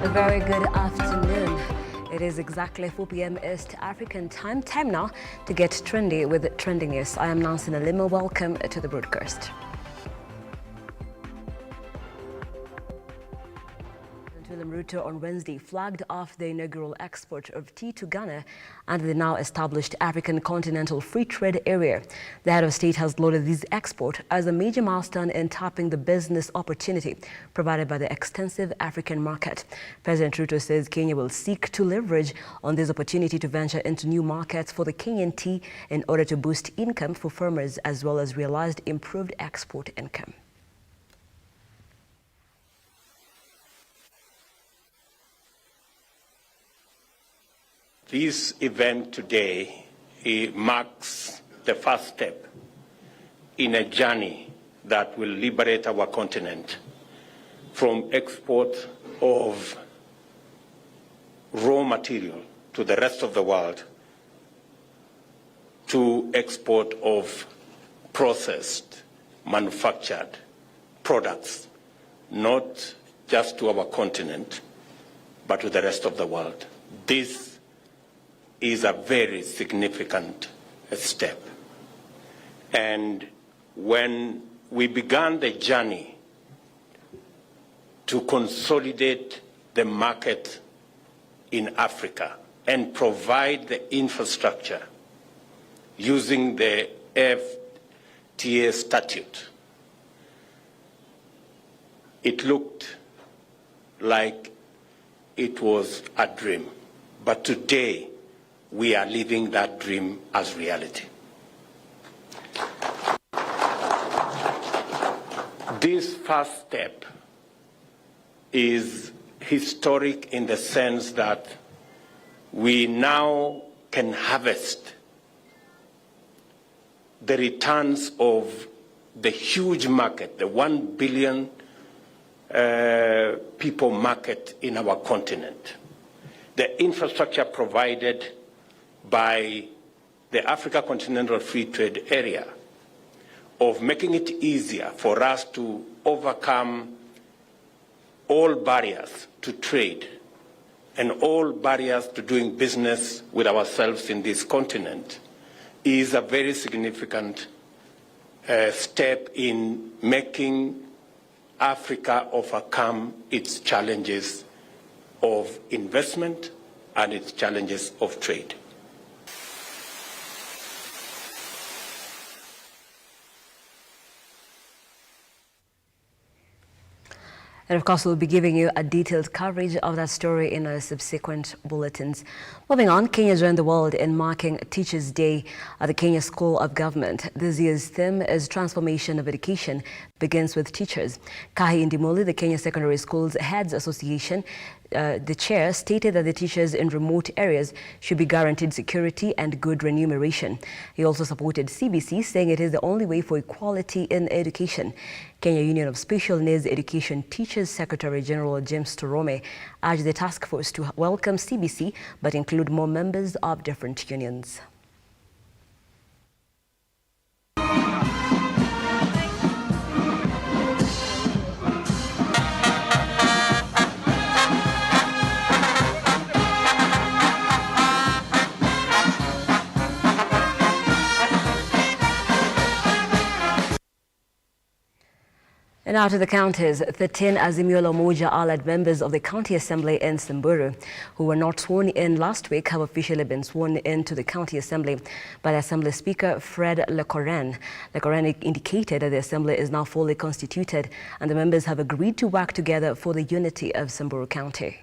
A very good afternoon. It is exactly 4 p.m. East African time. Time now to get trendy with Trending News. I am Nelima. Welcome to the broadcast. William Ruto on Wednesday flagged off the inaugural export of tea to Ghana under the now established African Continental Free Trade Area. The head of state has lauded this export as a major milestone in tapping the business opportunity provided by the extensive African market. President Ruto says Kenya will seek to leverage on this opportunity to venture into new markets for the Kenyan tea in order to boost income for farmers as well as realized improved export income. This event today marks the first step in a journey that will liberate our continent from export of raw material to the rest of the world to export of processed, manufactured products, not just to our continent, but to the rest of the world. This is a very significant step. And when we began the journey to consolidate the market in Africa and provide the infrastructure using the FTA statute, it looked like it was a dream. But today, we are living that dream as reality. This first step is historic in the sense that we now can harvest the returns of the huge market, the 1 billion people market in our continent. The infrastructure provided by the Africa Continental Free Trade Area of making it easier for us to overcome all barriers to trade and all barriers to doing business with ourselves in this continent is a very significant step in making Africa overcome its challenges of investment and its challenges of trade. And of course, we'll be giving you a detailed coverage of that story in our subsequent bulletins. Moving on, Kenya joined the world in marking Teachers' Day at the Kenya School of Government. This year's theme is Transformation of Education Begins with Teachers. Kahi Indimoli, the Kenya Secondary Schools Heads Association, the chair, stated that the teachers in remote areas should be guaranteed security and good remuneration. He also supported CBC, saying it is the only way for equality in education. Kenya Union of Special Needs Education Teachers Secretary General James Torome urged the task force to welcome CBC but include more members of different unions. And now to the counties. 13 Azimio la Umoja allied members of the County Assembly in Samburu who were not sworn in last week have officially been sworn into the County Assembly by the Assembly Speaker Fred Lekoren. Lekoren indicated that the Assembly is now fully constituted and the members have agreed to work together for the unity of Samburu County.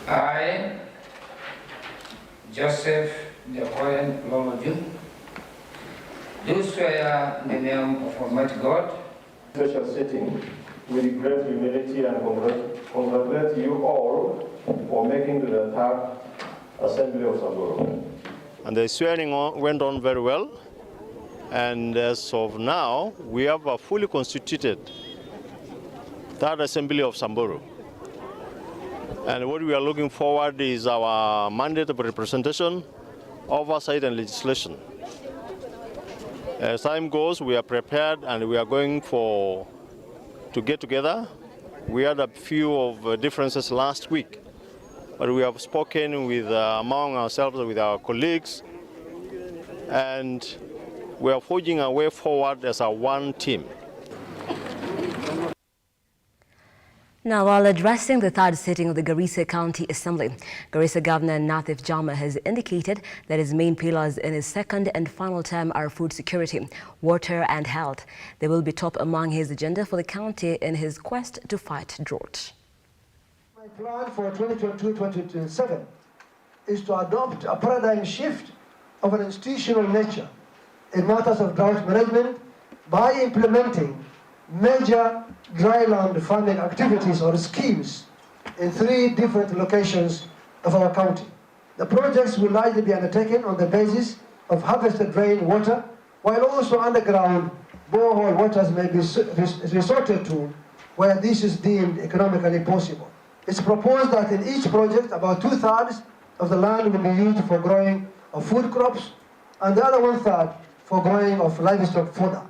I, Joseph Lekoren Lomoju, do swear in the name of Almighty God. Special sitting with great humility and congratulate you all for making the entire Assembly of Samburu. And the swearing went on very well, and as of now, we have a fully constituted Third Assembly of Samburu. And what we are looking forward is our mandate of representation, oversight and legislation. As time goes, we are prepared and we are going to get together. We had a few of differences last week, but we have spoken with among ourselves, with our colleagues, and we are forging our way forward as a one team. Now, while addressing the third sitting of the Garissa County Assembly, Garissa Governor Nathif Jama has indicated that his main pillars in his second and final term are food security, water and health. They will be top among his agenda for the county in his quest to fight drought. My plan for 2022-2027 is to adopt a paradigm shift of an institutional nature in matters of drought management by implementing major dryland farming activities or schemes in 3 different locations of our county. The projects will largely be undertaken on the basis of harvested rainwater, while also underground borehole waters may be resorted to where this is deemed economically possible. It's proposed that in each project about 2/3 of the land will be used for growing of food crops and the other 1/3 for growing of livestock fodder.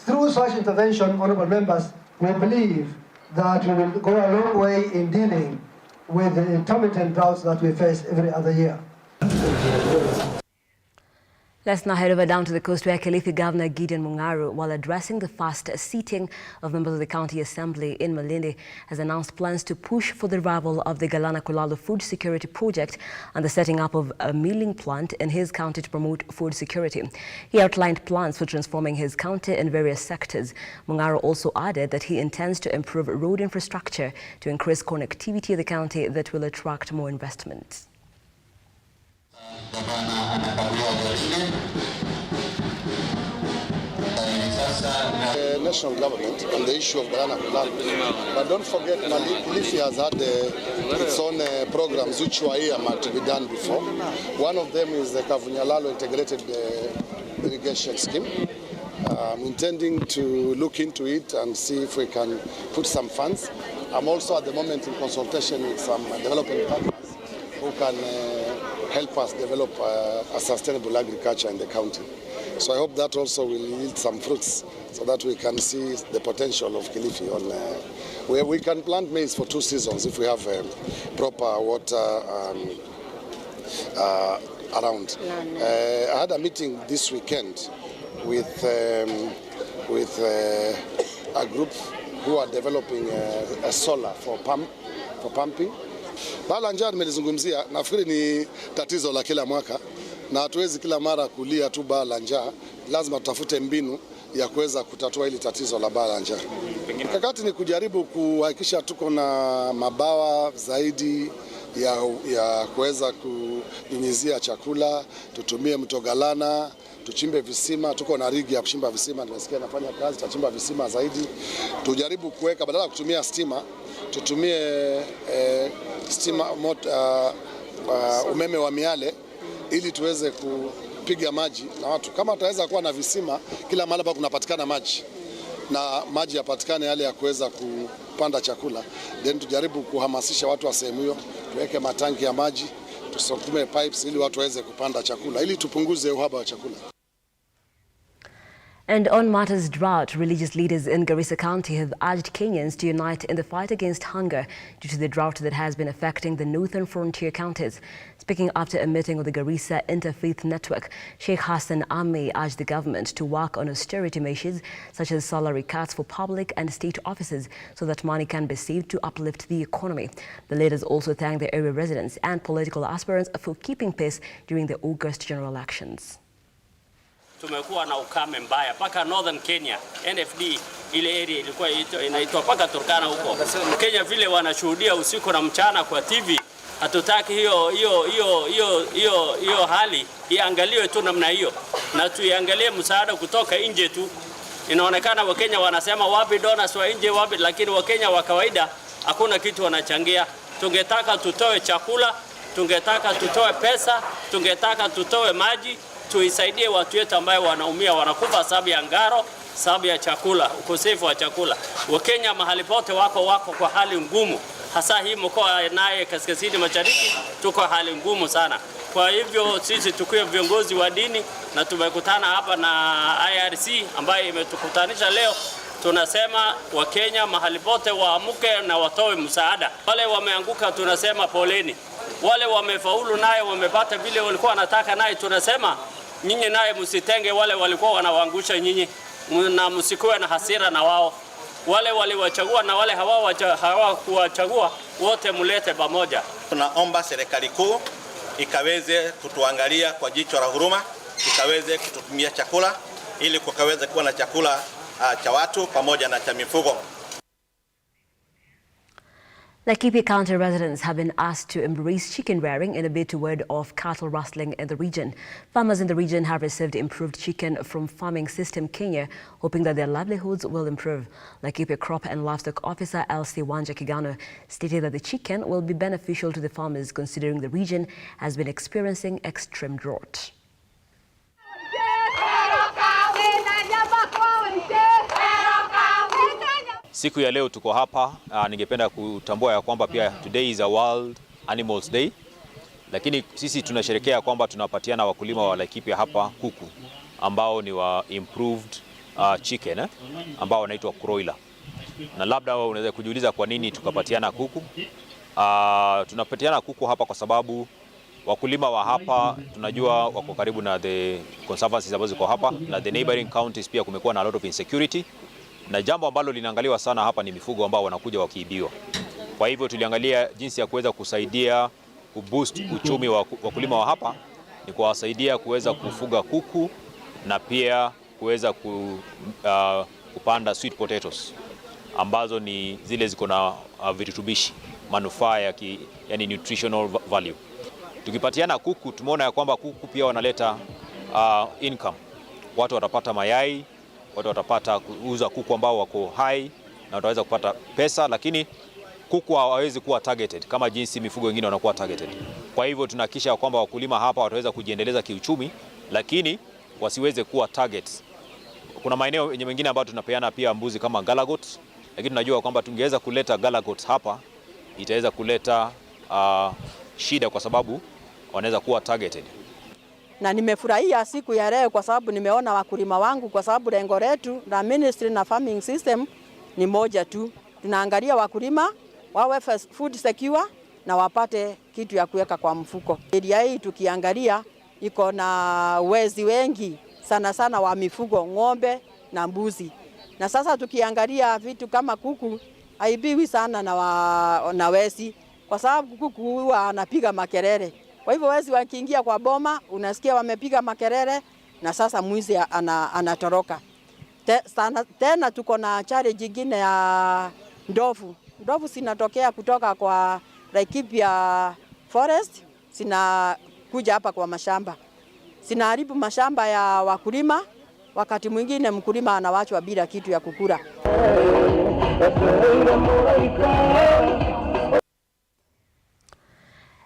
Through such intervention, honorable members, we believe that we will go a long way in dealing with the intermittent droughts that we face every other year. Let's now head over down to the coast where Kilifi Governor Gideon Mung'aro, while addressing the first seating of members of the County Assembly in Malindi, has announced plans to push for the revival of the Galana Kulalo Food Security Project and the setting up of a milling plant in his county to promote food security. He outlined plans for transforming his county in various sectors. Mung'aro also added that he intends to improve road infrastructure to increase connectivity of the county that will attract more investment. The national government on the issue of Galana Kulalo. But don't forget, Kilifi has had its own programs which were earmarked to be done before. One of them is the Kavunyalalo Integrated Irrigation Scheme. I'm intending to look into it and see if we can put some funds. I'm also at the moment in consultation with some developing partners who can help us develop a sustainable agriculture in the county. So I hope that also will yield some fruits so that we can see the potential of Kilifi on where we can plant maize for 2 seasons if we have proper water around. I had a meeting this weekend with a group who are developing a solar for pumping. Bala njaa nimelizungumzia, nafikiri ni tatizo la kila mwaka na hatuwezi kila mara kulia tu bala njaa, lazima tutafute mbinu ya kuweza kutatua hili tatizo la bala njaa. Mikakati ni kujaribu kuhakikisha tuko na mabawa zaidi ya kuweza kunyunyizia chakula, tutumie mto Galana, tuchimbe visima, tuko na rigi ya kuchimba visima, nimesikia nafanya kazi, tutachimba visima zaidi. Tujaribu kuweka badala ya kutumia stima, tutumie umeme wa miale ili tuweze kupiga maji na watu. Kama tutaweza kuwa na visima kila mahali pa kunapatikana maji na maji yapatikane yale ya kuweza kupanda chakula, then tujaribu kuhamasisha watu wa sehemu hiyo, tuweke matanki ya maji, tusukume pipes ili watu waweze kupanda chakula ili tupunguze uhaba wa chakula. And on matters drought, religious leaders in Garissa County have urged Kenyans to unite in the fight against hunger due to the drought that has been affecting the northern frontier counties. Speaking after a meeting of the Garissa Interfaith Network, Sheikh Hassan Ame urged the government to work on austerity measures such as salary cuts for public and state officers so that money can be saved to uplift the economy. The leaders also thanked the area residents and political aspirants for keeping pace during the August general elections. Tumekuwa na ukame mbaya paka Northern Kenya, NFD ile area ilikuwa inaitwa paka Turkana huko. Kenya vile wanashuhudia usiku na mchana kwa TV. Hatutaki hiyo hali iangaliwe tu namna hiyo. Na tuiangalie msaada kutoka nje tu. Inaonekana Wakenya wanasema wapi donors wa nje wapi, lakini Wakenya wa kawaida hakuna kitu wanachangia. Tungetaka tutoe chakula, tungetaka tutoe pesa, tungetaka tutoe maji. Tuisaidie watu wetu ambao wanaumia, wanakufa sababu ya ngaro, sababu ya chakula, ukosefu wa chakula. Wakenya mahali pote wako kwa hali ngumu. hasa hii mkoa naye kaskazini mashariki tuko hali ngumu sana. Kwa hivyo sisi tukiwa viongozi wa dini na tumekutana hapa na IRC ambayo imetukutanisha leo, tunasema Wakenya mahali pote waamuke na watoe msaada. Wale wameanguka tunasema poleni. Wale wamefaulu naye wamepata vile walikuwa wanataka naye tunasema nyinyi naye msitenge wale walikuwa wanawaangusha nyinyi, na msikuwe na hasira na wao. Wale waliwachagua na wale hawakuwachagua wote mulete pamoja. Tunaomba serikali kuu ikaweze kutuangalia kwa jicho la huruma, ikaweze kututumia chakula ili kukaweze kuwa na chakula cha watu pamoja na cha mifugo. Laikipia County residents have been asked to embrace chicken rearing in a bid to ward off cattle rustling in the region. Farmers in the region have received improved chicken from farming system Kenya, hoping that their livelihoods will improve. Laikipia Crop and Livestock Officer LC Wanja Kigano stated that the chicken will be beneficial to the farmers considering the region has been experiencing extreme drought. Siku ya leo tuko hapa, ningependa kutambua ya kwamba pia today is a World Animals Day. Lakini sisi tunasherehekea kwamba tunapatiana wakulima wa Laikipia hapa kuku ambao ni wa improved chicken ambao wanaitwa broiler. Na labda unaweza kujiuliza kwa nini tukapatiana kuku. Tunapatiana kuku hapa kwa sababu wakulima wa hapa tunajua wako karibu na the conservancies ambazo ziko hapa na the neighboring counties, pia kumekuwa na a lot of insecurity. Na jambo ambalo linaangaliwa sana hapa ni mifugo ambao wanakuja wakiibiwa. Kwa hivyo tuliangalia jinsi ya kuweza kusaidia kuboost uchumi wa wakulima wa hapa ni kuwasaidia kuweza kufuga kuku na pia kuweza kupanda sweet potatoes ambazo ni zile ziko na virutubishi, manufaa ya yani nutritional value. Tukipatiana kuku tumeona ya kwamba kuku pia wanaleta income. Watu watapata mayai, watu watapata kuuza kuku ambao wako hai na wataweza kupata pesa, lakini kuku hawawezi kuwa targeted kama jinsi mifugo wengine wanakuwa targeted. Kwa hivyo tunahakikisha kwamba wakulima hapa wataweza kujiendeleza kiuchumi, lakini wasiweze kuwa targets. Kuna maeneo mengine ambayo tunapeana pia mbuzi kama galagot, lakini tunajua kwamba tungeweza kuleta galagot hapa itaweza kuleta shida kwa sababu wanaweza kuwa targeted. Na nimefurahia siku ya leo kwa sababu nimeona wakulima wangu, kwa sababu lengo letu na ministry na farming system ni moja tu. Tunaangalia wakulima wawe food secure na wapate kitu ya kuweka kwa mfuko. Area hii tukiangalia iko na wezi wengi sana sana wa mifugo, ng'ombe na mbuzi. Na sasa tukiangalia vitu kama kuku haibiwi sana na wezi kwa sababu kuku huwa anapiga makelele. Kwa hivyo wezi wakiingia kwa boma unasikia wamepiga makelele na sasa mwizi anatoroka. Tena tuko na challenge nyingine ya ndovu. Ndovu zinatokea kutoka kwa Laikipia forest, zinakuja hapa kwa mashamba. Zinaharibu mashamba ya wakulima, wakati mwingine mkulima anawachwa bila kitu ya kukula.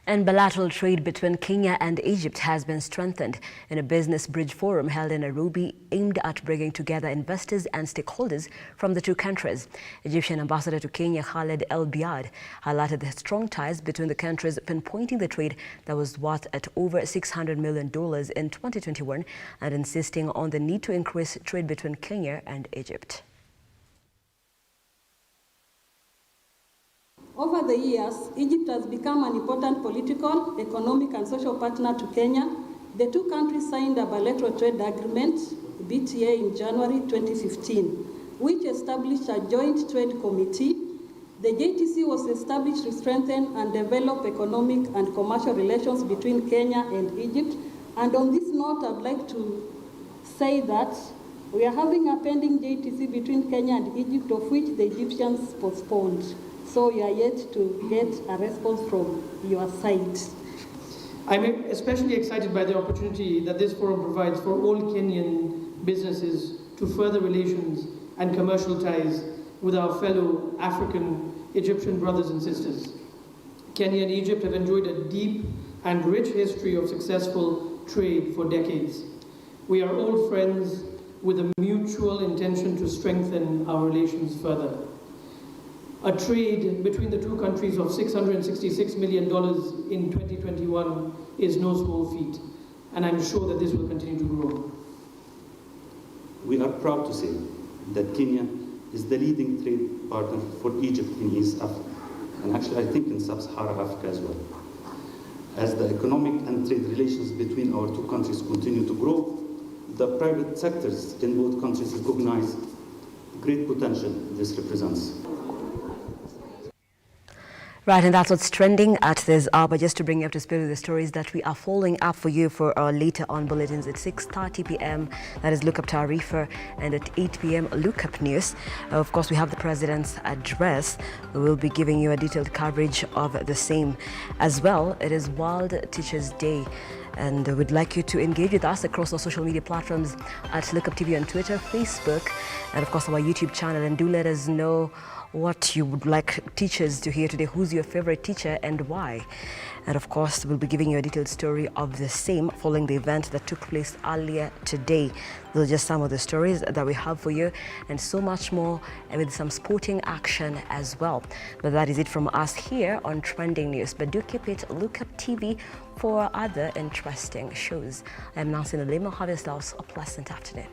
And bilateral trade between Kenya and Egypt has been strengthened in a business bridge forum held in Nairobi aimed at bringing together investors and stakeholders from the two countries. Egyptian ambassador to Kenya Khaled El Biad highlighted the strong ties between the countries, pinpointing the trade that was worth at over $600 million in 2021 and insisting on the need to increase trade between Kenya and Egypt. Over the years, Egypt has become an important political, economic and social partner to Kenya. The two countries signed a bilateral trade agreement, BTA, in January 2015, which established a joint trade committee. The JTC was established to strengthen and develop economic and commercial relations between Kenya and Egypt. And on this note, I'd like to say that we are having a pending JTC between Kenya and Egypt, of which the Egyptians postponed. So you are yet to get a response from your side. I'm especially excited by the opportunity that this forum provides for all Kenyan businesses to further relations and commercial ties with our fellow African Egyptian brothers and sisters. Kenya and Egypt have enjoyed a deep and rich history of successful trade for decades. We are old friends with a mutual intention to strengthen our relations further. a trade between the two countries of $666 million in 2021 is no small feat, and I'm sure that this will continue to grow. We are proud to say that Kenya is the leading trade partner for Egypt in East Africa, and actually I think in Sub-Saharan Africa as well. As the economic and trade relations between our two countries continue to grow, the private sectors in both countries recognize the great potential this represents. Right, and that's what's trending at this hour. Just to bring you up to speed with the stories that we are following up for you for our later on bulletins at 6:30 p.m. That is Lookuptv Reefer, and at 8 p.m. Lookup News. Of course, we have the President's address. We will be giving you a detailed coverage of the same. As well, it is World Teachers' Day, and we'd like you to engage with us across our social media platforms at Lookuptv on Twitter, Facebook, and of course our YouTube channel. And do let us know what you would like teachers to hear today. Who's your favorite teacher and why? And of course, we'll be giving you a detailed story of the same following the event that took place earlier today. Those are just some of the stories that we have for you, and so much more, and with some sporting action as well. But that is it from us here on Trending News. But do keep it Lookuptv for other interesting shows. I'm Nelima. Have yourselves a pleasant afternoon.